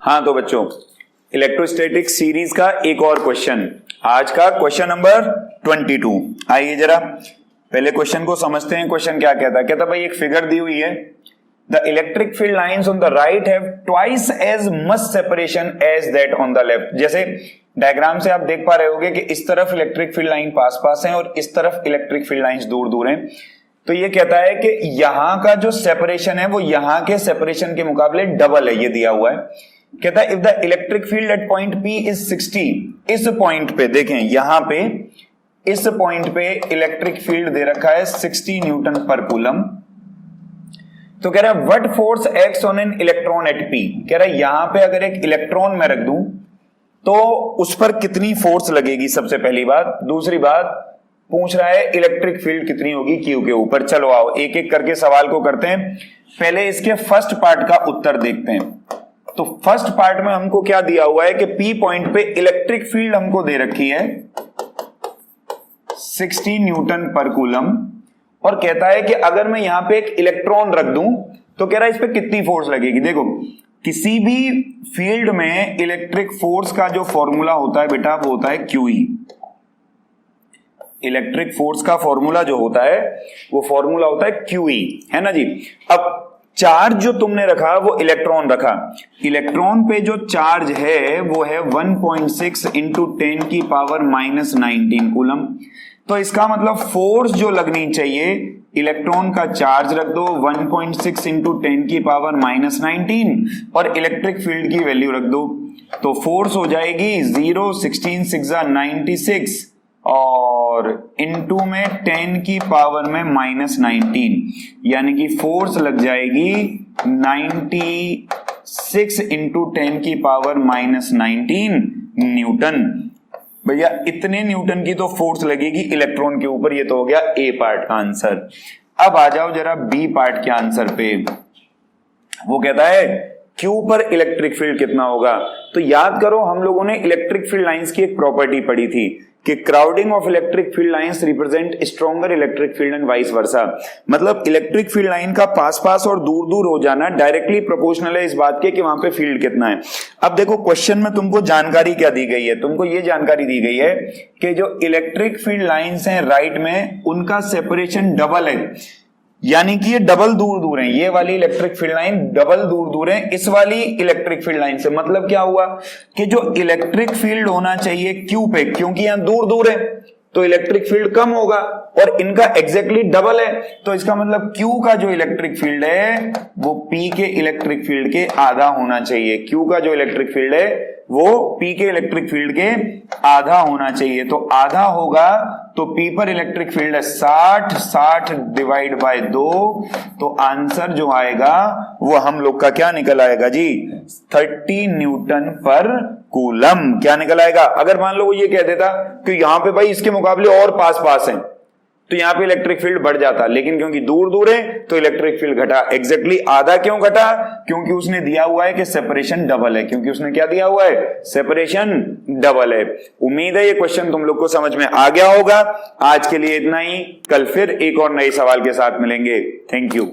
हाँ तो बच्चों, इलेक्ट्रोस्टैटिक सीरीज का एक और क्वेश्चन, आज का क्वेश्चन नंबर 22। आइए जरा पहले क्वेश्चन को समझते हैं। क्वेश्चन क्या कहता है? कहता भाई एक फिगर दी हुई है, the electric field lines on the right have twice as much separation as that on the left. जैसे डायग्राम से आप देख पा रहे होगे कि इस तरफ इलेक्ट्रिक फील्ड लाइन पास पास है और इस तरफ इलेक्ट्रिक फील्ड लाइंस दूर दूर हैं। तो ये कहता है कि यहां का जो सेपरेशन है वो यहां के सेपरेशन के मुकाबले डबल है, ये दिया हुआ है। कहता है if the electric field at point P is 60, इस पॉइंट पे देखें, यहां पे इस पॉइंट पे इलेक्ट्रिक फील्ड दे रखा है 60 न्यूटन पर कूलम। तो कह रहा है what force acts on an electron at P। कह रहा है यहां पे अगर एक इलेक्ट्रॉन मैं रख दूं तो उस पर कितनी फोर्स लगेगी, सबसे पहली बात। दूसरी बात पूछ रहा है इलेक्ट्रिक फील्ड कितनी होगी Q के ऊपर। चलो आओ एक एक करके सवाल को करते हैं। पहले इसके फर्स्ट पार्ट का उत्तर देखते हैं। तो फर्स्ट पार्ट में हमको क्या दिया हुआ है कि P पॉइंट पे इलेक्ट्रिक फील्ड हमको दे रखी है 60 न्यूटन पर कूलम, और कहता है कि अगर मैं यहां पे एक इलेक्ट्रॉन रख दूं तो कह रहा है इस पे कितनी फोर्स लगेगी। देखो किसी भी फील्ड में इलेक्ट्रिक फोर्स का जो फॉर्मूला होता है बेटा वो होता है QE। इलेक्ट्रिक फोर्स का फॉर्मूला जो होता है वो फॉर्मूला होता है QE, है ना जी। अब चार्ज जो तुमने रखा वो इलेक्ट्रॉन रखा, इलेक्ट्रॉन पे जो चार्ज है वो है 1.6 इंटू 10 की पावर -19 कूलम। तो इसका मतलब फोर्स जो लगनी चाहिए, इलेक्ट्रॉन का चार्ज रख दो 1.6 इंटू 10 की पावर -19 और इलेक्ट्रिक फील्ड की वैल्यू रख दो, तो फोर्स हो जाएगी 0, 16 6 96 और इनटू में 10 की पावर में -19, यानी कि फोर्स लग जाएगी 96 इंटू 10 की पावर -19 न्यूटन। भैया इतने न्यूटन की तो फोर्स लगेगी इलेक्ट्रॉन के ऊपर। ये तो हो गया ए पार्ट का आंसर। अब आ जाओ जरा बी पार्ट के आंसर पे। वो कहता है क्यू पर इलेक्ट्रिक फील्ड कितना होगा। तो याद करो हम लोगों ने इलेक्ट्रिक फील्ड लाइंस की एक प्रॉपर्टी पढ़ी थी कि crowding of electric field lines represent stronger electric field and vice versa. मतलब इलेक्ट्रिक फील्ड लाइन का पास पास और दूर दूर हो जाना डायरेक्टली प्रोपोर्शनल है इस बात के कि वहां पे फील्ड कितना है। अब देखो क्वेश्चन में तुमको जानकारी क्या दी गई है, तुमको ये जानकारी दी गई है कि जो इलेक्ट्रिक फील्ड लाइंस हैं राइट में उनका सेपरेशन डबल है, यानी कि ये डबल दूर दूर है। ये वाली इलेक्ट्रिक फील्ड लाइन डबल दूर दूर है इस वाली इलेक्ट्रिक फील्ड लाइन से। मतलब क्या हुआ कि जो इलेक्ट्रिक फील्ड होना चाहिए क्यू पे, क्योंकि यहां दूर दूर है तो इलेक्ट्रिक फील्ड कम होगा और इनका एग्जैक्टली डबल है। तो इसका मतलब क्यू का जो इलेक्ट्रिक फील्ड है वो पी के इलेक्ट्रिक फील्ड के आधा होना चाहिए। क्यू का जो इलेक्ट्रिक फील्ड है वो पी के इलेक्ट्रिक फील्ड के आधा होना चाहिए। तो आधा होगा तो पी पर इलेक्ट्रिक फील्ड है 60 डिवाइड बाय 2, तो आंसर जो आएगा वो हम लोग का क्या निकल आएगा जी, 30 न्यूटन पर कूलम। क्या निकल आएगा? अगर मान लो वो ये कह देता कि यहां पे भाई इसके मुकाबले और पास पास है तो यहां पे इलेक्ट्रिक फील्ड बढ़ जाता, लेकिन क्योंकि दूर दूर है तो इलेक्ट्रिक फील्ड घटा। एग्जैक्टली आधा क्यों घटा? क्योंकि उसने दिया हुआ है कि सेपरेशन डबल है। क्योंकि उसने क्या दिया हुआ है? सेपरेशन डबल है। उम्मीद है ये क्वेश्चन तुम लोग को समझ में आ गया होगा। आज के लिए इतना ही, कल फिर एक और नए सवाल के साथ मिलेंगे। Thank you.